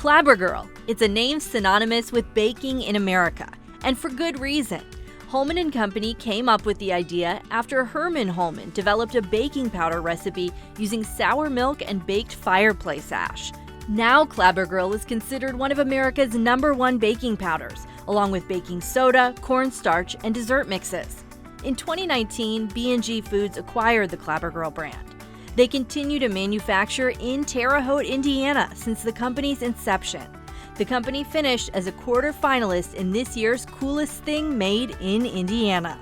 Clabber Girl. It's a name synonymous with baking in America, and for good reason. Holman & Company came up with the idea after Herman Holman developed a baking powder recipe using sour milk and baked fireplace ash. Now Clabber Girl is considered one of America's #1 baking powders, along with baking soda, cornstarch, and dessert mixes. In 2019, B&G Foods acquired the Clabber Girl brand. They continue to manufacture in Terre Haute, Indiana since the company's inception. The company finished as a quarterfinalist in this year's Coolest Thing Made in Indiana.